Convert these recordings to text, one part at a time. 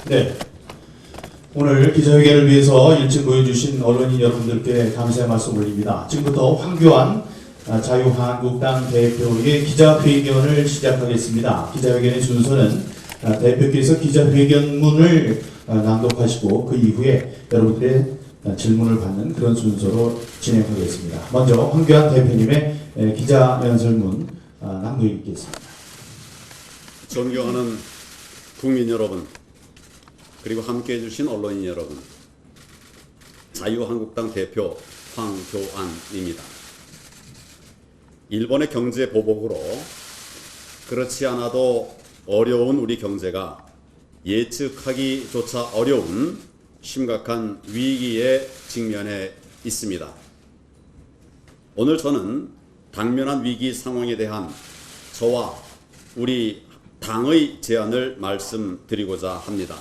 네. 오늘 기자회견을 위해서 일찍 모여주신 언론인 여러분들께 감사의 말씀 올립니다. 지금부터 황교안 자유한국당 대표의 기자회견을 시작하겠습니다. 기자회견의 순서는 대표께서 기자회견문을 낭독하시고 그 이후에 여러분들의 질문을 받는 그런 순서로 진행하겠습니다. 먼저 황교안 대표님의 기자연설문 낭독 읽겠습니다. 존경하는 국민 여러분, 그리고 함께해 주신 언론인 여러분, 자유한국당 대표 황교안입니다. 일본의 경제 보복으로 그렇지 않아도 어려운 우리 경제가 예측하기조차 어려운 심각한 위기에 직면해 있습니다. 오늘 저는 당면한 위기 상황에 대한 저와 우리 당의 제안을 말씀드리고자 합니다.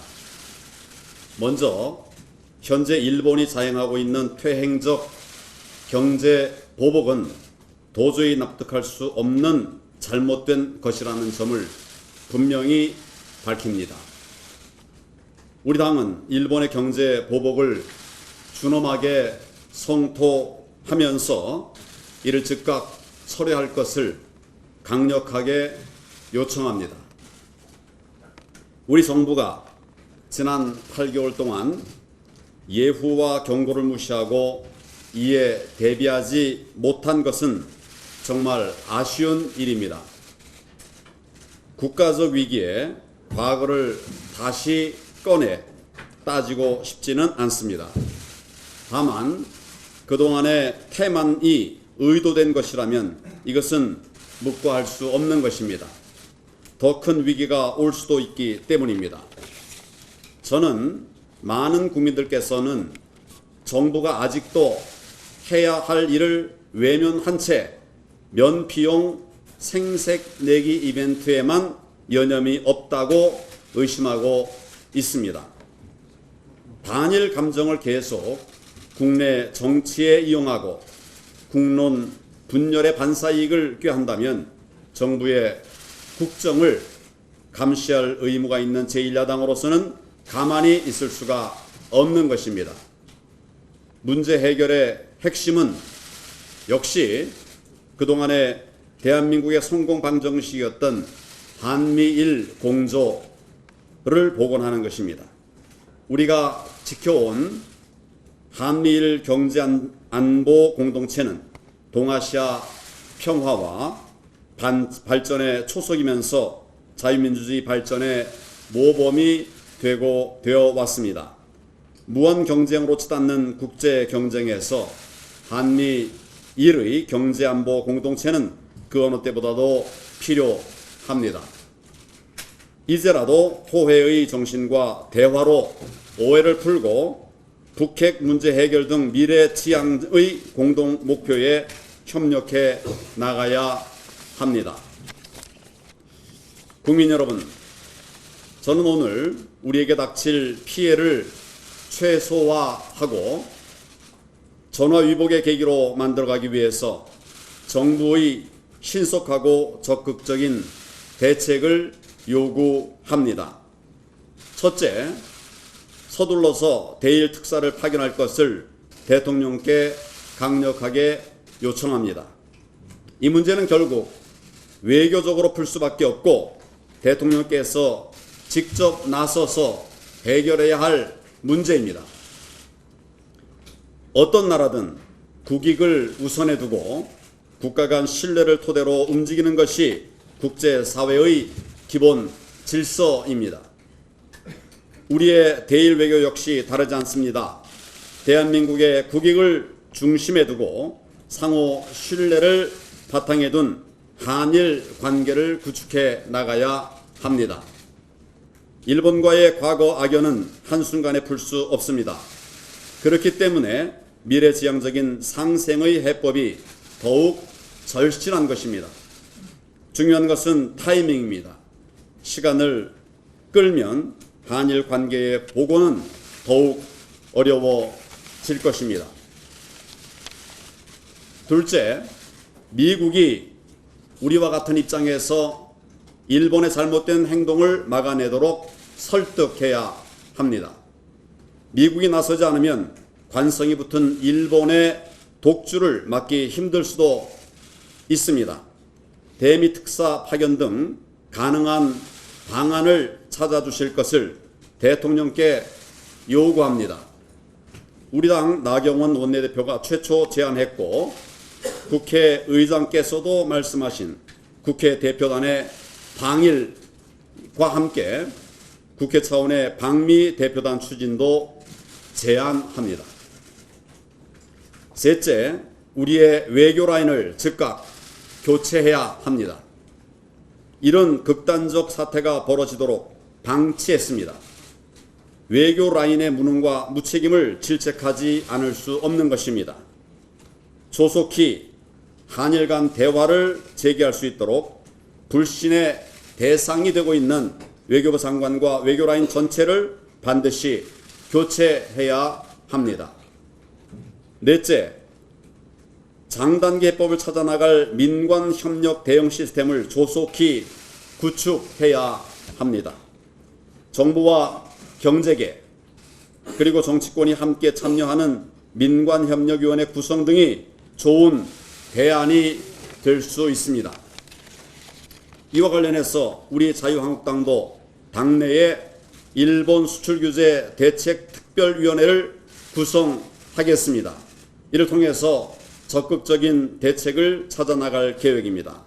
먼저 현재 일본이 자행하고 있는 퇴행적 경제 보복은 도저히 납득할 수 없는 잘못된 것이라는 점을 분명히 밝힙니다. 우리 당은 일본의 경제 보복을 준엄하게 성토하면서 이를 즉각 철회할 것을 강력하게 요청합니다. 우리 정부가 지난 8개월 동안 예후와 경고를 무시하고 이에 대비하지 못한 것은 정말 아쉬운 일입니다. 국가적 위기에 과거를 다시 꺼내 따지고 싶지는 않습니다. 다만 그동안의 태만이 의도된 것이라면 이것은 묵과할 수 없는 것입니다. 더 큰 위기가 올 수도 있기 때문입니다. 저는 많은 국민들께서는 정부가 아직도 해야 할 일을 외면한 채 면피용 생색 내기 이벤트에만 여념이 없다고 의심하고 있습니다. 반일 감정을 계속 국내 정치에 이용하고 국론 분열의 반사이익을 꾀한다면 정부의 국정을 감시할 의무가 있는 제1야당으로서는 가만히 있을 수가 없는 것입니다. 문제 해결의 핵심은 역시 그동안의 대한민국의 성공 방정식이었던 한미일 공조를 복원하는 것입니다. 우리가 지켜온 한미일 경제 안보 공동체는 동아시아 평화와 발전의 초석이면서 자유민주주의 발전의 모범이 되어 왔습니다. 무한 경쟁으로 치닫는 국제 경쟁에서 한미일의 경제안보 공동체는 그 어느 때보다도 필요합니다. 이제라도 호혜의 정신과 대화로 오해를 풀고 북핵 문제 해결 등 미래 지향의 공동 목표에 협력해 나가야 합니다. 국민 여러분, 저는 오늘 우리에게 닥칠 피해를 최소화하고 전화위복의 계기로 만들어가기 위해서 정부의 신속하고 적극적인 대책을 요구합니다. 첫째, 서둘러서 대일 특사를 파견할 것을 대통령께 강력하게 요청합니다. 이 문제는 결국 외교적으로 풀 수밖에 없고 대통령께서 직접 나서서 해결해야 할 문제입니다. 어떤 나라든 국익을 우선에 두고 국가 간 신뢰를 토대로 움직이는 것이 국제사회의 기본 질서입니다. 우리의 대일 외교 역시 다르지 않습니다. 대한민국의 국익을 중심에 두고 상호 신뢰를 바탕에 둔 한일 관계를 구축해 나가야 합니다. 일본과의 과거 악연은 한순간에 풀 수 없습니다. 그렇기 때문에 미래지향적인 상생의 해법이 더욱 절실한 것입니다. 중요한 것은 타이밍입니다. 시간을 끌면 한일 관계의 복원은 더욱 어려워질 것입니다. 둘째, 미국이 우리와 같은 입장에서 일본의 잘못된 행동을 막아내도록 설득해야 합니다. 미국이 나서지 않으면 관성이 붙은 일본의 독주를 막기 힘들 수도 있습니다. 대미 특사 파견 등 가능한 방안을 찾아주실 것을 대통령께 요구합니다. 우리 당 나경원 원내대표가 최초 제안했고 국회의장께서도 말씀하신 국회 대표단의 방일과 함께 국회 차원의 방미 대표단 추진도 제안합니다. 셋째, 우리의 외교 라인을 즉각 교체해야 합니다. 이런 극단적 사태가 벌어지도록 방치했습니다. 외교 라인의 무능과 무책임을 질책하지 않을 수 없는 것입니다. 조속히 한일 간 대화를 재개할 수 있도록 불신의 대상이 되고 있는 외교부 장관과 외교 라인 전체를 반드시 교체해야 합니다. 넷째, 장단기 해법을 찾아 나갈 민관 협력 대응 시스템을 조속히 구축해야 합니다. 정부와 경제계 그리고 정치권이 함께 참여하는 민관협력위원회 구성 등이 좋은 대안이 될 수 있습니다. 이와 관련해서 우리 자유한국당도 당내에 일본 수출규제 대책특별위원회를 구성하겠습니다. 이를 통해서 적극적인 대책을 찾아 나갈 계획입니다.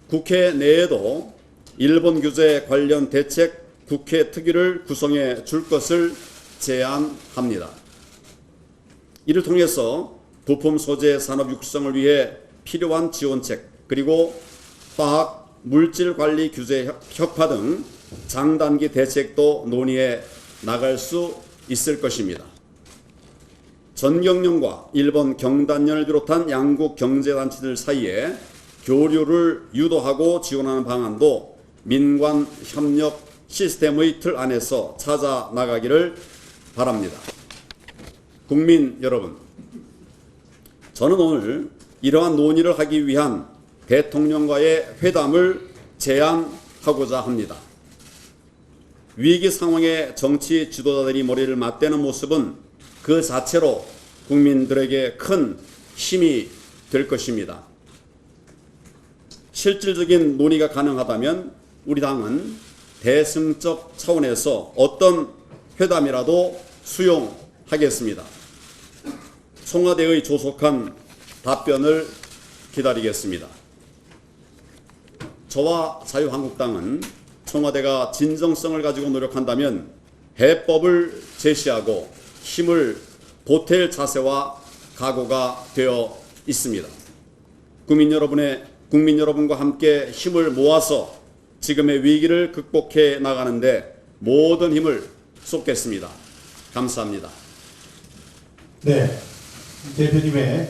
국회 내에도 일본 규제 관련 대책 국회 특위를 구성해 줄 것을 제안합니다. 이를 통해서 부품 소재 산업 육성을 위해 필요한 지원책 그리고 화학 물질 관리 규제 혁파 등 장단기 대책도 논의해 나갈 수 있을 것입니다. 전경련과 일본 경단련을 비롯한 양국 경제단체들 사이에 교류를 유도하고 지원하는 방안도 민관 협력 시스템의 틀 안에서 찾아 나가기를 바랍니다. 국민 여러분, 저는 오늘 이러한 논의를 하기 위한 대통령과의 회담을 제안하고자 합니다. 위기 상황에 정치 지도자들이 머리를 맞대는 모습은 그 자체로 국민들에게 큰 힘이 될 것입니다. 실질적인 논의가 가능하다면 우리 당은 대승적 차원에서 어떤 회담이라도 수용하겠습니다. 청와대의 조속한 답변을 기다리겠습니다. 저와 자유한국당은 청와대가 진정성을 가지고 노력한다면 해법을 제시하고 힘을 보탤 자세와 각오가 되어 있습니다. 국민 여러분과 함께 힘을 모아서 지금의 위기를 극복해 나가는데 모든 힘을 쏟겠습니다. 감사합니다. 네, 대표님의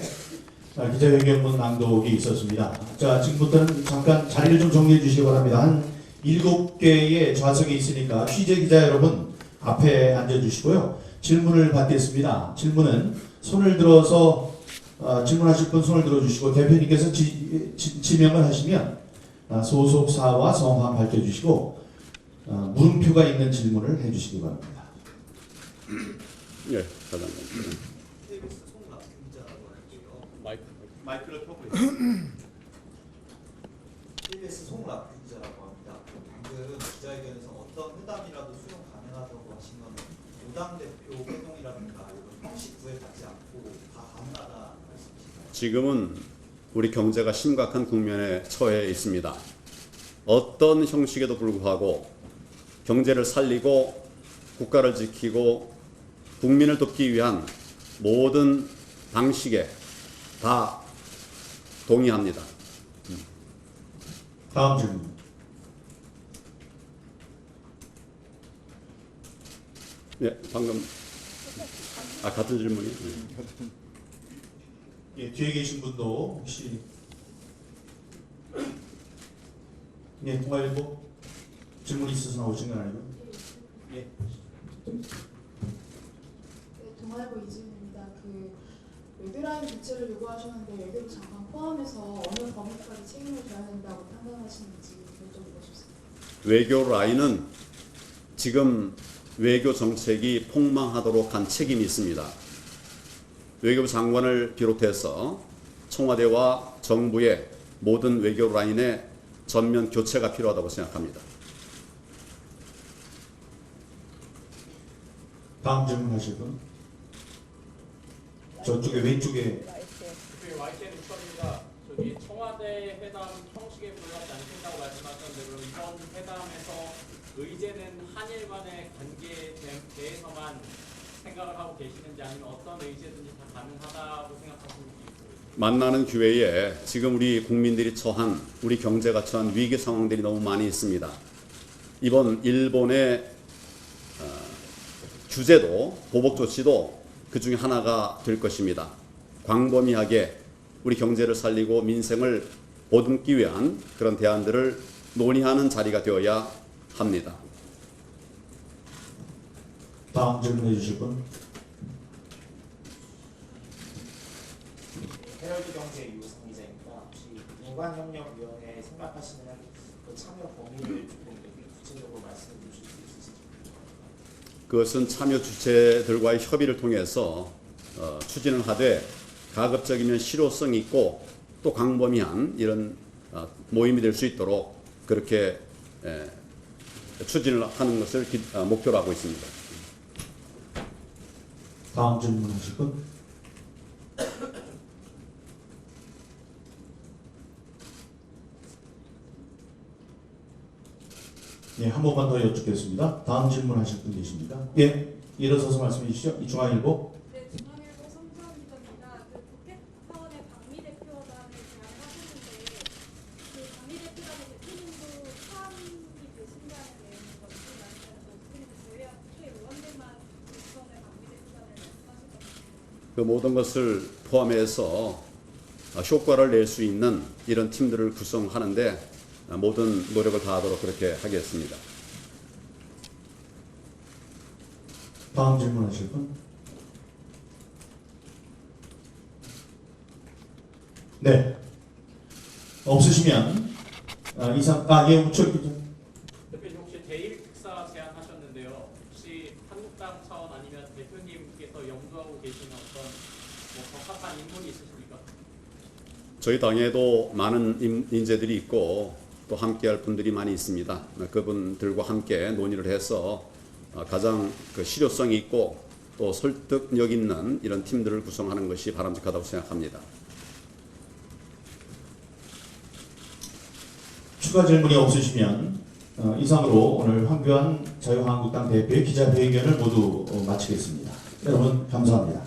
기자회견문 낭독이 있었습니다. 자, 지금부터는 잠깐 자리를 좀 정리해 주시기 바랍니다. 한 7개의 좌석이 있으니까 취재 기자 여러분 앞에 앉아주시고요. 질문을 받겠습니다. 질문은 손을 들어서 질문하실 분 손을 들어주시고 대표님께서 지명을 하시면 소속사와 성함 밝혀주시고 물음표가 있는 질문을 해주시기 바랍니다. 예, 사장님. 마이크를 켜고 있습니다. KBS 송락 기자라고 합니다. 방금 기자회견에서 어떤 회담이라도 수용 가능하다고 하신 건 노당 대표 회동이라든가 이런 형식 구애받지 않고 다 가능하다 말씀이신가요? 지금은 우리 경제가 심각한 국면에 처해 있습니다. 어떤 형식에도 불구하고 경제를 살리고 국가를 지키고 국민을 돕기 위한 모든 방식에 다 동의합니다. 다음 질문. 네, 방금 같은 질문이. 예, 뒤에 계신 분도 혹시 예, 통화일보 질문 있어서 나오신 건 아니고? 예. 네, 동아일보 이지은입니다. 외교라인 교체를 요구하셨는데 외교부 장관 포함해서 어느 범위까지 책임을 져야 된다고 판단하시는지 여쭤보고 싶습니다. 외교 라인은 지금 외교 정책이 폭망하도록 한 책임이 있습니다. 외교부 장관을 비롯해서 청와대와 정부의 모든 외교 라인의 전면 교체가 필요하다고 생각합니다. 다음 질문하실 분. 저쪽에 왼쪽에. 그 YTN 우철입니다. 저기 청와대 회담 형식에 불과하지 않겠다고 말씀하셨는데 그럼 이번 회담에서 의제는 한일 간의 관계에 대해서만 생각을 하고 계시는지 아니면 어떤 의제든지 다 가능하다고 생각하시는지 만나는 기회에 지금 우리 국민들이 처한 우리 경제가 처한 위기 상황들이 너무 많이 있습니다. 이번 일본의 규제도 보복 조치도 그 중에 하나가 될 것입니다. 광범위하게 우리 경제를 살리고 민생을 보듬기 위한 그런 대안들을 논의하는 자리가 되어야 합니다. 다음 질문해 주실 분. 헤럴드 경제 유성 기자입니다. 혹시 인관협력위원회 생각하시는 그 참여 범위를 조금 구체적으로 말씀해 주실 수 있으신지? 그것은 참여 주체들과의 협의를 통해서 추진을 하되 가급적이면 실효성 있고 또 광범위한 이런 모임이 될 수 있도록 그렇게 추진을 하는 것을 목표로 하고 있습니다. 다음 질문하실 분. 예, 한 번만 더 여쭙겠습니다. 다음 질문하실 분 계십니까? 예, 일어서서 말씀해 주시죠. 이 중앙일보. 네, 중앙일보 성주환 기자입니다. 그 북핵 사원의 박미 대표단을 제안을 하셨는데 그 박미 대표단의 대표님도 포함이 되신다는 내용인 건지 아니면 어떻게 저희와 국회 의원들만 우선의 박미 대표단을 말씀하실 건지. 그 모든 것을 포함해서 효과를 낼 수 있는 이런 팀들을 구성하는데 모든 노력을 다하도록 그렇게 하겠습니다. 다음 질문하실 분. 네. 없으시면 이상 예, 우철 기자. 대표님 혹시 대일 특사 제안하셨는데요. 혹시 한국당 차원 아니면 대표님께서 염두하고 계시는 어떤 적합한 인물이 있으십니까? 저희 당에도 많은 인재들이 있고 또 함께할 분들이 많이 있습니다. 그분들과 함께 논의를 해서 가장 그 실효성이 있고 또 설득력 있는 이런 팀들을 구성하는 것이 바람직하다고 생각합니다. 추가 질문이 없으시면 이상으로 오늘 황교안 자유한국당 대표의 기자회견을 모두 마치겠습니다. 여러분 감사합니다.